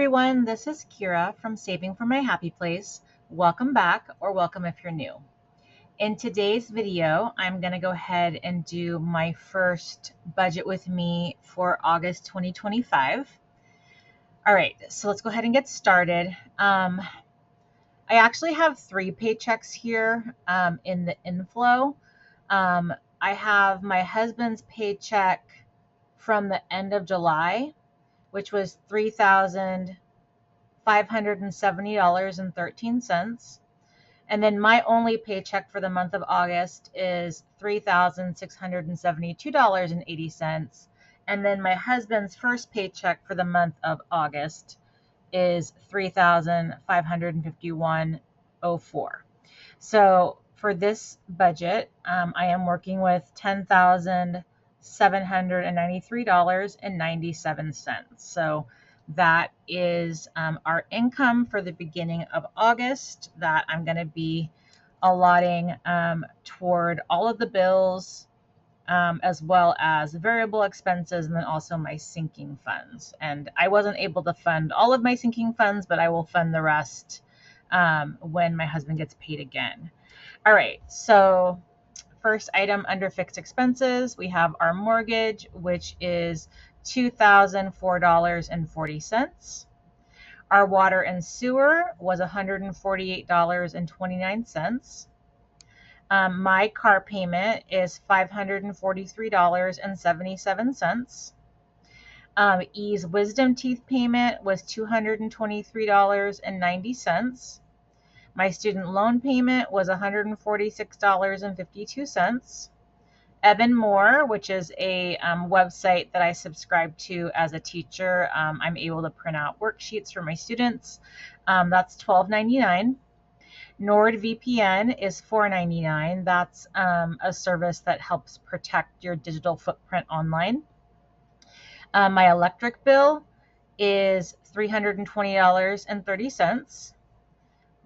everyone, this is Kira from Saving for My Happy Place. Welcome back, or welcome if you're new. In today's video, I'm going to go ahead and do my first budget with me for August 2025. All right, so let's go ahead and get started. I actually have 3 paychecks here in the inflow. I have my husband's paycheck from the end of July, which was $3,570.13. And then my only paycheck for the month of August is $3,672.80. And then my husband's first paycheck for the month of August is $3,551.04. So for this budget, I am working with $10,793.97. So that is our income for the beginning of August that I'm going to be allotting toward all of the bills, as well as variable expenses, and then also my sinking funds. And I wasn't able to fund all of my sinking funds, but I will fund the rest when my husband gets paid again. All right, so first item under fixed expenses, we have our mortgage, which is $2,004.40. Our water and sewer was $148.29. My car payment is $543.77. E's wisdom teeth payment was $223.90. My student loan payment was $146.52. Evan Moore, which is a website that I subscribe to as a teacher. I'm able to print out worksheets for my students. That's $12.99. NordVPN is $4.99. That's a service that helps protect your digital footprint online. My electric bill is $320.30.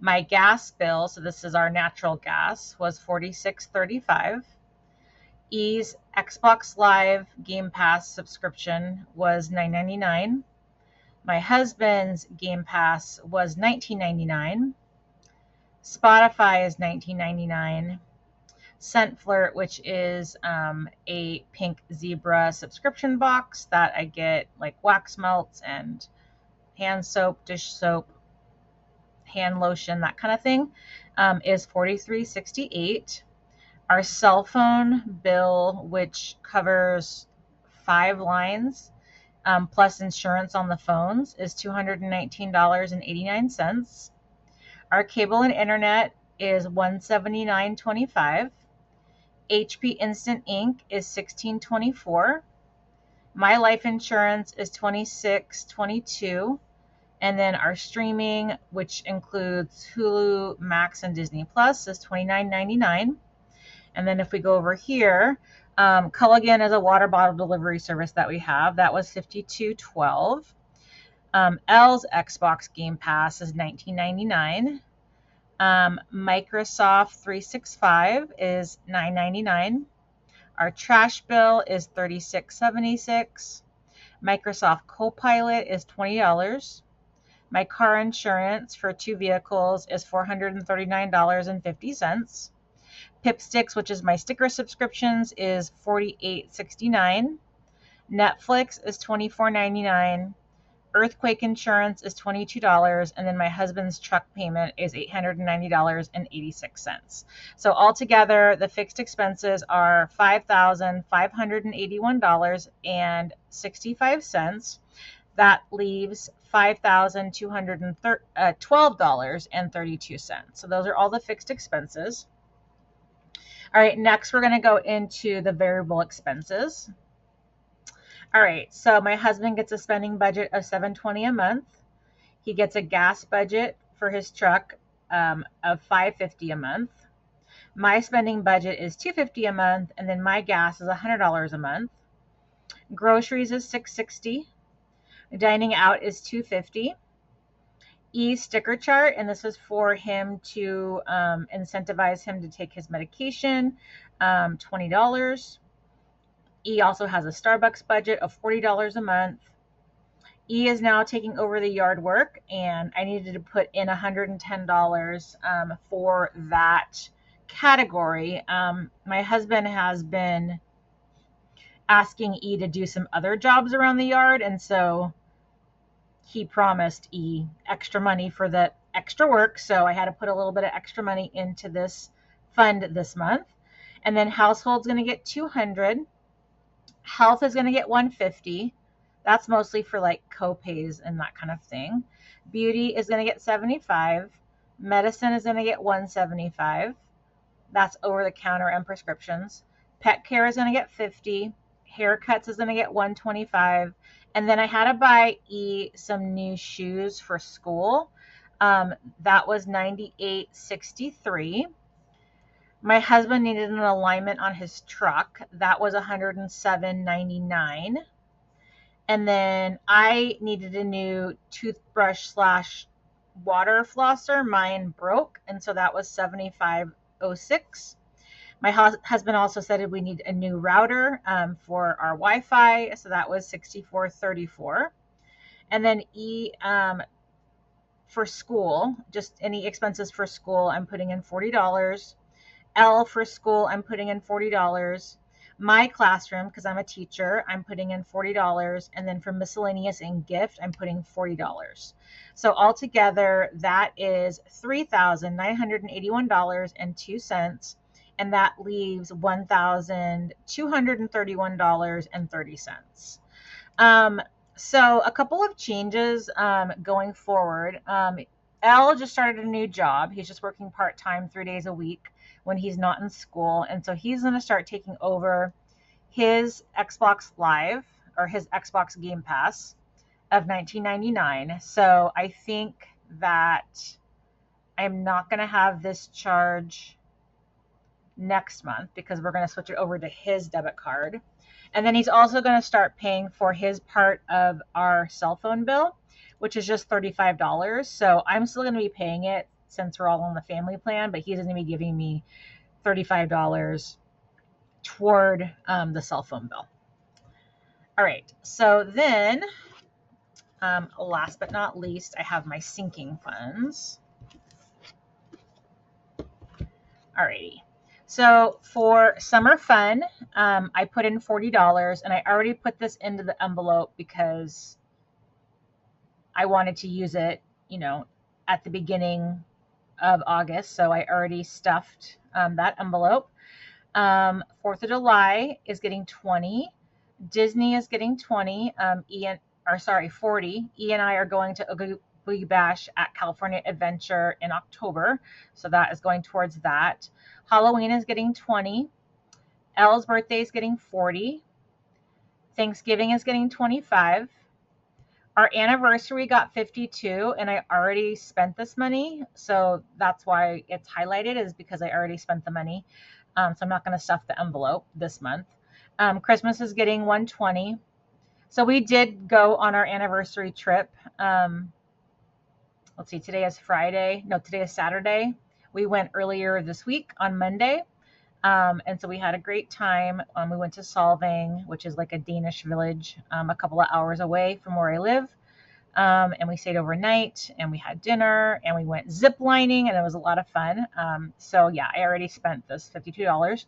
My gas bill, so this is our natural gas, was $46.35. E's Xbox Live Game Pass subscription was $9.99. My husband's Game Pass was $19.99. Spotify is $19.99. ScentFlirt, which is a pink zebra subscription box that I get like wax melts and hand soap, dish soap, hand lotion, that kind of thing, is $43.68. Our cell phone bill, which covers 5 lines plus insurance on the phones, is $219.89. Our cable and internet is $179.25. HP Instant Ink is $16.24. My life insurance is $26.22. And then our streaming, which includes Hulu, Max, and Disney Plus, is $29.99. And then if we go over here, Culligan is a water bottle delivery service that we have. That was $52.12. L's Xbox Game Pass is $19.99. Microsoft 365 is $9.99. Our trash bill is $36.76. Microsoft Copilot is $20. My car insurance for 2 vehicles is $439.50. Pipsticks, which is my sticker subscriptions, is $48.69. Netflix is $24.99. Earthquake insurance is $22, and then my husband's truck payment is $890.86. So altogether, the fixed expenses are $5,581.65. That leaves $5,212.32. So those are all the fixed expenses. All right, next we're going to go into the variable expenses. All right, so my husband gets a spending budget of $720 a month. He gets a gas budget for his truck of $550 a month. My spending budget is $250 a month, and then my gas is $100 a month. Groceries is $660. Dining out is $250. Sticker chart, and this is for him to incentivize him to take his medication, $20. Also has a Starbucks budget of $40 a month. E is now taking over the yard work, and I needed to put in $110 for that category. My husband has been asking E to do some other jobs around the yard, and so he promised E extra money for the extra work, so I had to put a little bit of extra money into this fund this month. And then household's going to get 200. Health is going to get 150. That's mostly for like co-pays and that kind of thing. Beauty is going to get 75. Medicine is going to get 175. That's over the counter and prescriptions. Pet care is going to get 50. Haircuts is going to get 125. And then I had to buy E some new shoes for school. That was $98.63. My husband needed an alignment on his truck. That was $107.99. And then I needed a new toothbrush slash water flosser. Mine broke, and so that was $75.06. My husband also said we need a new router for our Wi-Fi, so that was $64.34. And then E for school, just any expenses for school, I'm putting in $40. L for school, I'm putting in $40. My classroom, because I'm a teacher, I'm putting in $40. And then for miscellaneous and gift, I'm putting $40. So altogether, that is $3,981.02. And that leaves $1,231.30. So a couple of changes going forward. L just started a new job. He's just working part-time 3 days a week when he's not in school. And so he's going to start taking over his Xbox Live or his Xbox Game Pass of $19.99. So I think that I'm not going to have this charge next month because we're going to switch it over to his debit card. And then he's also going to start paying for his part of our cell phone bill, which is just $35. So I'm still going to be paying it since we're all on the family plan, but he's going to be giving me $35 toward the cell phone bill. All right, so then last but not least, I have my sinking funds. Alrighty, so for summer fun, I put in $40, and I already put this into the envelope because I wanted to use it, at the beginning of August, so I already stuffed that envelope. 4th of July is getting 20. Disney is getting 20. 40. E and I are going to Oogie Boogie Bash at California Adventure in October, so that is going towards that. Halloween is getting 20. Elle's birthday is getting 40. Thanksgiving is getting 25. Our anniversary got 52, and I already spent this money, so that's why it's highlighted, is because I already spent the money. So I'm not going to stuff the envelope this month. Christmas is getting 120. So we did go on our anniversary trip. Let's see, today is Friday. No, today is Saturday. We went earlier this week on Monday. And so we had a great time. We went to Solvang, which is like a Danish village, a couple of hours away from where I live. And we stayed overnight, and we had dinner, and we went zip lining, and it was a lot of fun. So yeah, I already spent this $52.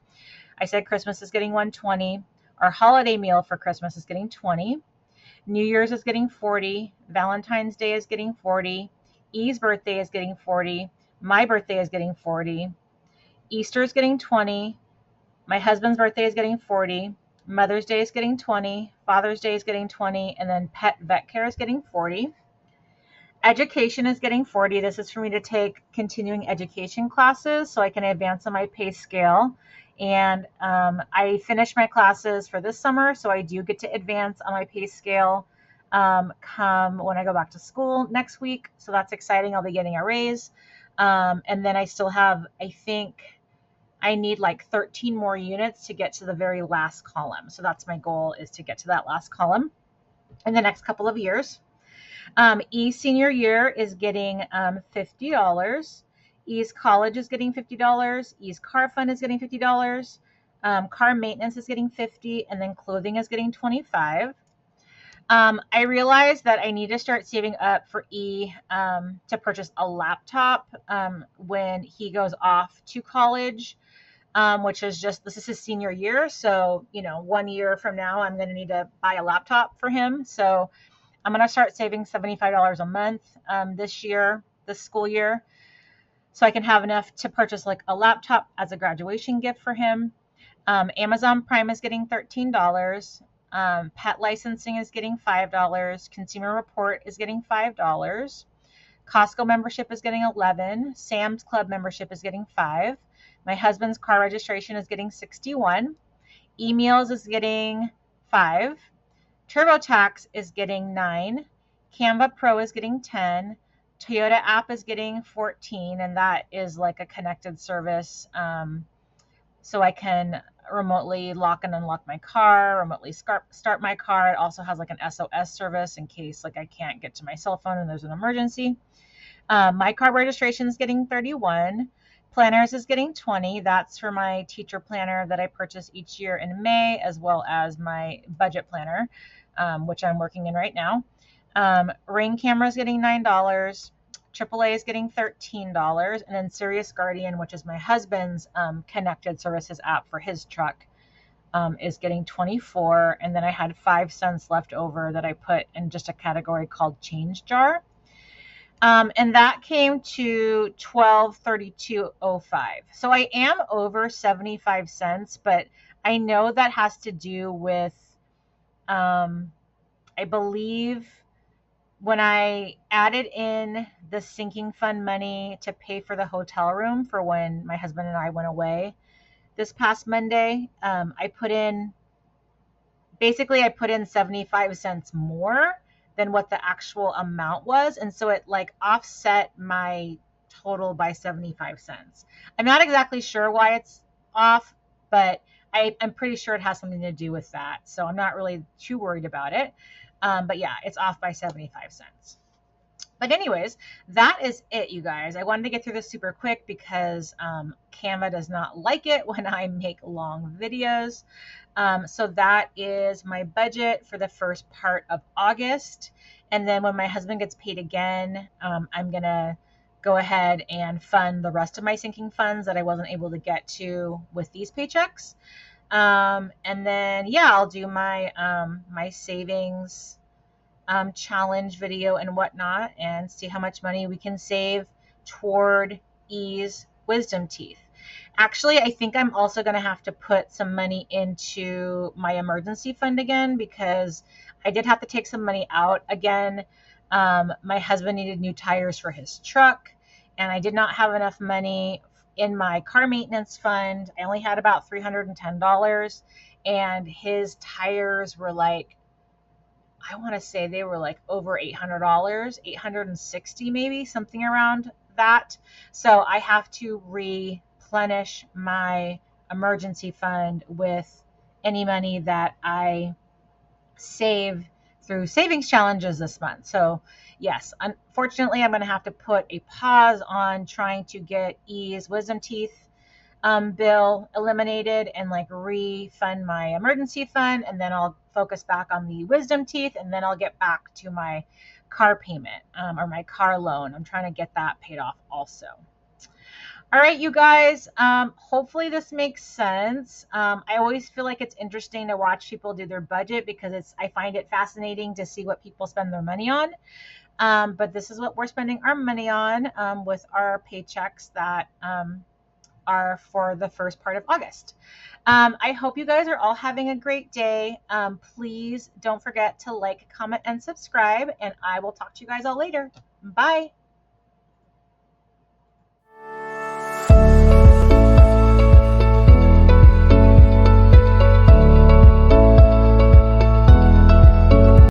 I said Christmas is getting 120. Our holiday meal for Christmas is getting 20. New Year's is getting 40. Valentine's Day is getting 40. E's birthday is getting 40. My birthday is getting 40. Easter is getting 20. My husband's birthday is getting 40. Mother's Day is getting 20. Father's Day is getting 20. And then pet vet care is getting 40. Education is getting 40. This is for me to take continuing education classes so I can advance on my pay scale. And I finished my classes for this summer, so I do get to advance on my pay scale come when I go back to school next week. So that's exciting. I'll be getting a raise. And then I still have, I think I need like 13 more units to get to the very last column. So that's my goal, is to get to that last column in the next couple of years. E's senior year is getting $50. E's college is getting $50. E's car fund is getting $50. Car maintenance is getting $50, and then clothing is getting $25. I realized that I need to start saving up for E to purchase a laptop when he goes off to college, which is this is his senior year. So, 1 year from now, I'm going to need to buy a laptop for him. So I'm going to start saving $75 a month this school year, so I can have enough to purchase like a laptop as a graduation gift for him. Amazon Prime is getting $13. Pet licensing is getting $5. Consumer Report is getting $5. Costco membership is getting $11. Sam's Club membership is getting $5. My husband's car registration is getting $61. Emails is getting $5. TurboTax is getting $9. Canva Pro is getting $10. Toyota app is getting $14, and that is like a connected service. So I can remotely lock and unlock my car, remotely start my car. It also has like an SOS service in case like I can't get to my cell phone and there's an emergency. My car registration is getting $31. Planners is getting $20. That's for my teacher planner that I purchase each year in May, as well as my budget planner, which I'm working in right now. Ring camera is getting $9. AAA is getting $13. And then Sirius Guardian, which is my husband's connected services app for his truck, is getting $24. And then I had 5 cents left over that I put in just a category called change jar. And that came to $12.32.05. So I am over 75 cents, but I know that has to do with, I believe, when I added in the sinking fund money to pay for the hotel room for when my husband and I went away this past Monday, I put in 75 cents more than what the actual amount was. And so it like offset my total by 75 cents. I'm not exactly sure why it's off, but I'm pretty sure it has something to do with that. So I'm not really too worried about it. But yeah, it's off by 75 cents. But anyways, that is it, you guys. I wanted to get through this super quick because Canva does not like it when I make long videos. So that is my budget for the first part of August. And then when my husband gets paid again, I'm going to go ahead and fund the rest of my sinking funds that I wasn't able to get to with these paychecks. And then, yeah, I'll do my my savings challenge video and whatnot, and see how much money we can save toward E's wisdom teeth. Actually, I think I'm also going to have to put some money into my emergency fund again, because I did have to take some money out again. My husband needed new tires for his truck, and I did not have enough money in my car maintenance fund. I only had about $310, and his tires were like, I want to say they were like over $800, $860 maybe, something around that. So I have to replenish my emergency fund with any money that I save through savings challenges this month. So yes, unfortunately, I'm going to have to put a pause on trying to get E's wisdom teeth bill eliminated and like refund my emergency fund, and then I'll focus back on the wisdom teeth, and then I'll get back to my car payment or my car loan. I'm trying to get that paid off also. All right, you guys, hopefully this makes sense. I always feel like it's interesting to watch people do their budget because I find it fascinating to see what people spend their money on. But this is what we're spending our money on with our paychecks that are for the first part of August. I hope you guys are all having a great day. Please don't forget to like, comment, and subscribe, and I will talk to you guys all later. Bye.